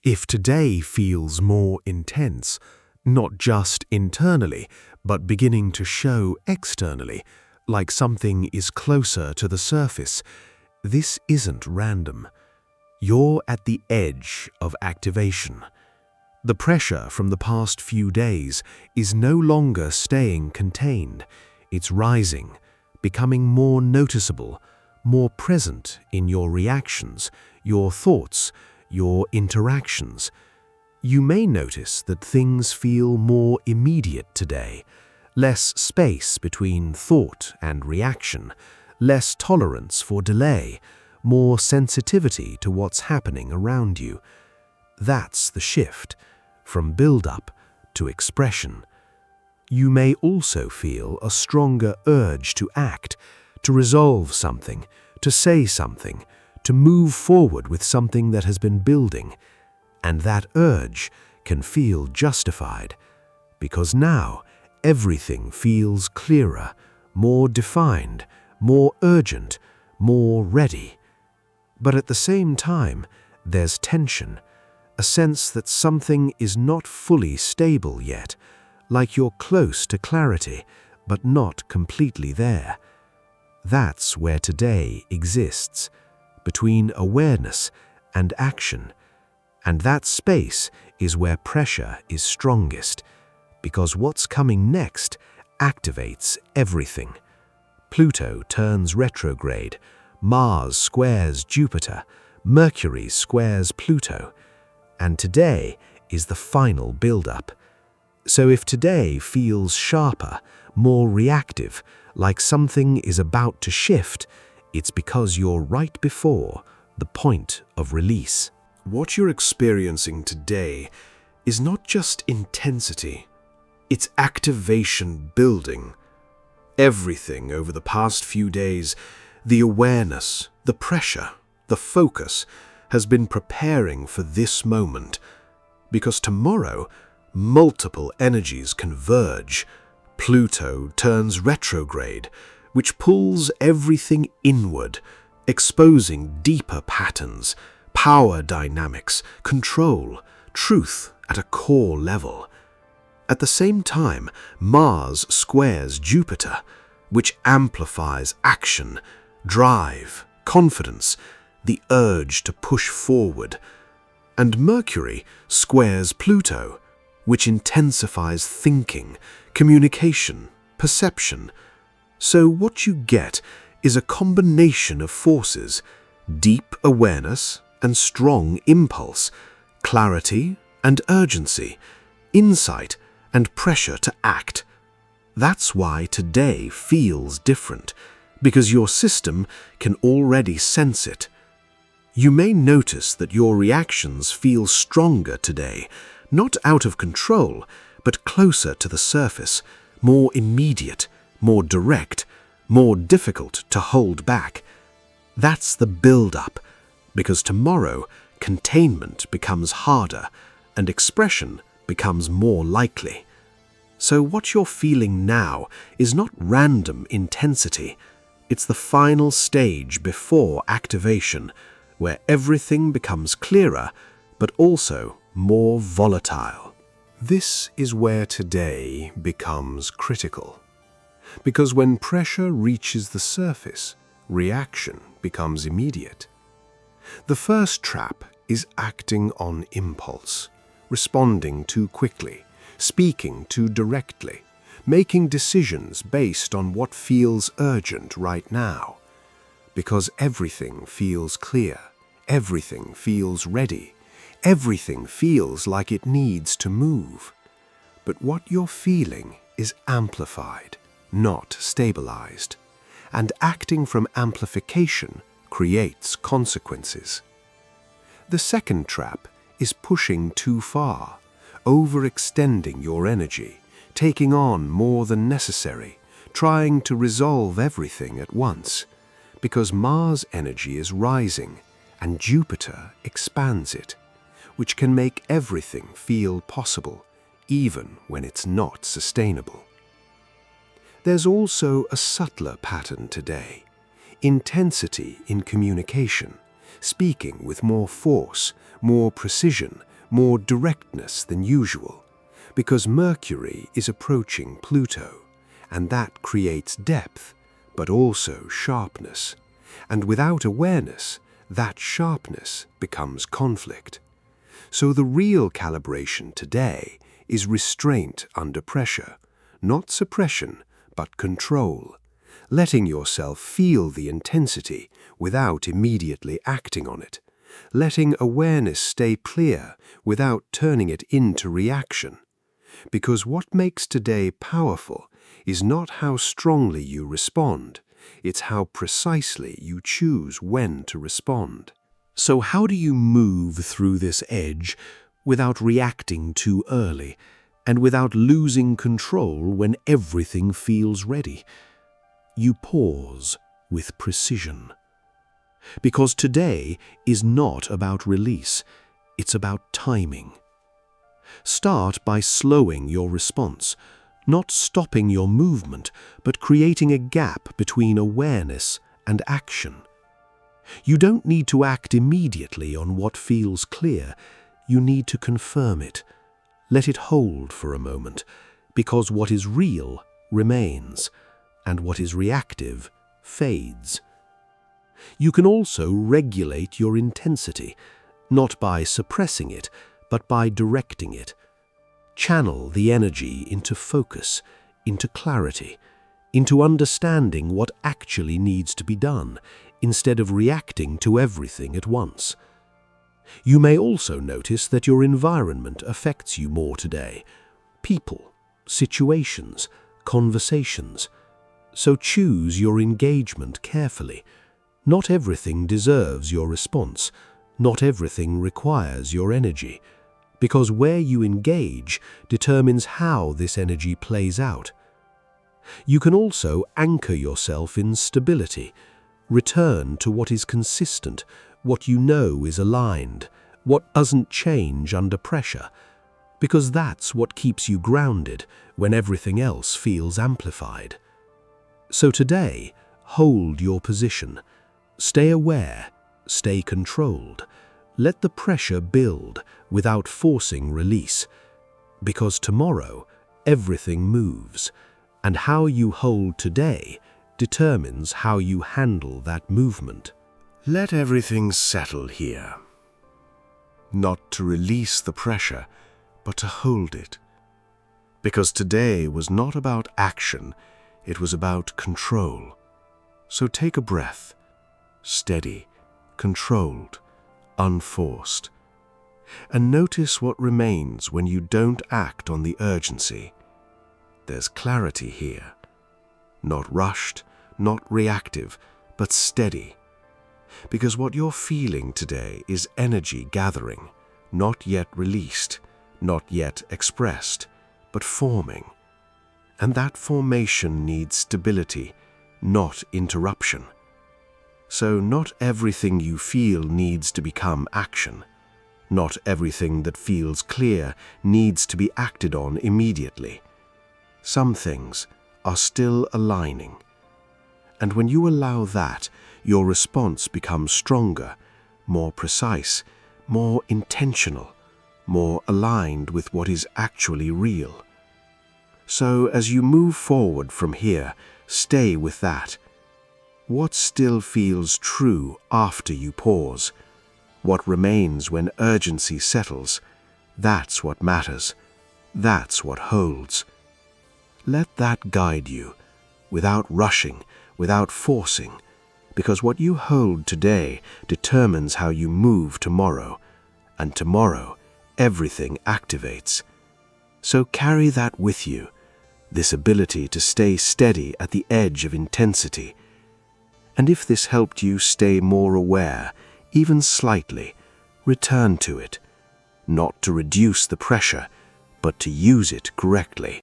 If today feels more intense, not just internally, but beginning to show externally, like something is closer to the surface, this isn't random. You're at the edge of activation. The pressure from the past few days is no longer staying contained. It's rising, becoming more noticeable, more present in your reactions, your thoughts, your interactions. You may notice that things feel more immediate today, less space between thought and reaction, less tolerance for delay, more sensitivity to what's happening around you. That's the shift, from build-up to expression. You may also feel a stronger urge to act, to resolve something, to say something, to move forward with something that has been building. And that urge can feel justified, because now everything feels clearer, more defined, more urgent, more ready. But at the same time, there's tension, a sense that something is not fully stable yet, like you're close to clarity, but not completely there. That's where today exists, between awareness and action. And that space is where pressure is strongest, because what's coming next activates everything. Pluto turns retrograde, Mars squares Jupiter, Mercury squares Pluto, and today is the final build-up. So if today feels sharper, more reactive, like something is about to shift, it's because you're right before the point of release. What you're experiencing today is not just intensity, it's activation building. Everything over the past few days, the awareness, the pressure, the focus, has been preparing for this moment. Because tomorrow, multiple energies converge. Pluto turns retrograde, which pulls everything inward, exposing deeper patterns, power dynamics, control, truth at a core level. At the same time, Mars squares Jupiter, which amplifies action, drive, confidence, the urge to push forward. And Mercury squares Pluto, which intensifies thinking, communication, perception. So what you get is a combination of forces: deep awareness and strong impulse, clarity and urgency, insight and pressure to act. That's why today feels different, because your system can already sense it. You may notice that your reactions feel stronger today, not out of control, but closer to the surface, more immediate, more direct, more difficult to hold back. That's the build-up, because tomorrow containment becomes harder and expression becomes more likely. So what you're feeling now is not random intensity. It's the final stage before activation, where everything becomes clearer, but also more volatile. This is where today becomes critical. Because when pressure reaches the surface, reaction becomes immediate. The first trap is acting on impulse, responding too quickly, speaking too directly, making decisions based on what feels urgent right now. Because everything feels clear, everything feels ready, everything feels like it needs to move. But what you're feeling is amplified, not stabilized. And acting from amplification creates consequences. The second trap is pushing too far, overextending your energy, taking on more than necessary, trying to resolve everything at once. Because Mars energy is rising and Jupiter expands it, which can make everything feel possible, even when it's not sustainable. There's also a subtler pattern today: intensity in communication, speaking with more force, more precision, more directness than usual, because Mercury is approaching Pluto, and that creates depth, but also sharpness. And without awareness, that sharpness becomes conflict. So the real calibration today is restraint under pressure, not suppression, but control, letting yourself feel the intensity without immediately acting on it, letting awareness stay clear without turning it into reaction. Because what makes today powerful is not how strongly you respond, it's how precisely you choose when to respond. So how do you move through this edge without reacting too early and without losing control when everything feels ready? You pause with precision. Because today is not about release, it's about timing. Start by slowing your response, not stopping your movement, but creating a gap between awareness and action. You don't need to act immediately on what feels clear. You need to confirm it. Let it hold for a moment, because what is real remains, and what is reactive fades. You can also regulate your intensity, not by suppressing it, but by directing it. Channel the energy into focus, into clarity, into understanding what actually needs to be done, instead of reacting to everything at once. You may also notice that your environment affects you more today. People, situations, conversations. So choose your engagement carefully. Not everything deserves your response. Not everything requires your energy. Because where you engage determines how this energy plays out. You can also anchor yourself in stability. Return to what is consistent, what you know is aligned, what doesn't change under pressure, because that's what keeps you grounded when everything else feels amplified. So today, hold your position. Stay aware, stay controlled. Let the pressure build without forcing release, because tomorrow everything moves, and how you hold today determines how you handle that movement. Let everything settle here. Not to release the pressure, but to hold it. Because today was not about action, it was about control. So take a breath, steady, controlled, unforced. And notice what remains when you don't act on the urgency. There's clarity here. Not rushed, not reactive, but steady. Because what you're feeling today is energy gathering, not yet released, not yet expressed, but forming. And that formation needs stability, not interruption. So not everything you feel needs to become action. Not everything that feels clear needs to be acted on immediately. Some things are still aligning. And when you allow that, your response becomes stronger, more precise, more intentional, more aligned with what is actually real. So as you move forward from here, stay with that. What still feels true after you pause? What remains when urgency settles? That's what matters. That's what holds. Let that guide you, without rushing, without forcing, because what you hold today determines how you move tomorrow, and tomorrow everything activates. So carry that with you, this ability to stay steady at the edge of intensity. And if this helped you stay more aware, even slightly, return to it, not to reduce the pressure, but to use it correctly.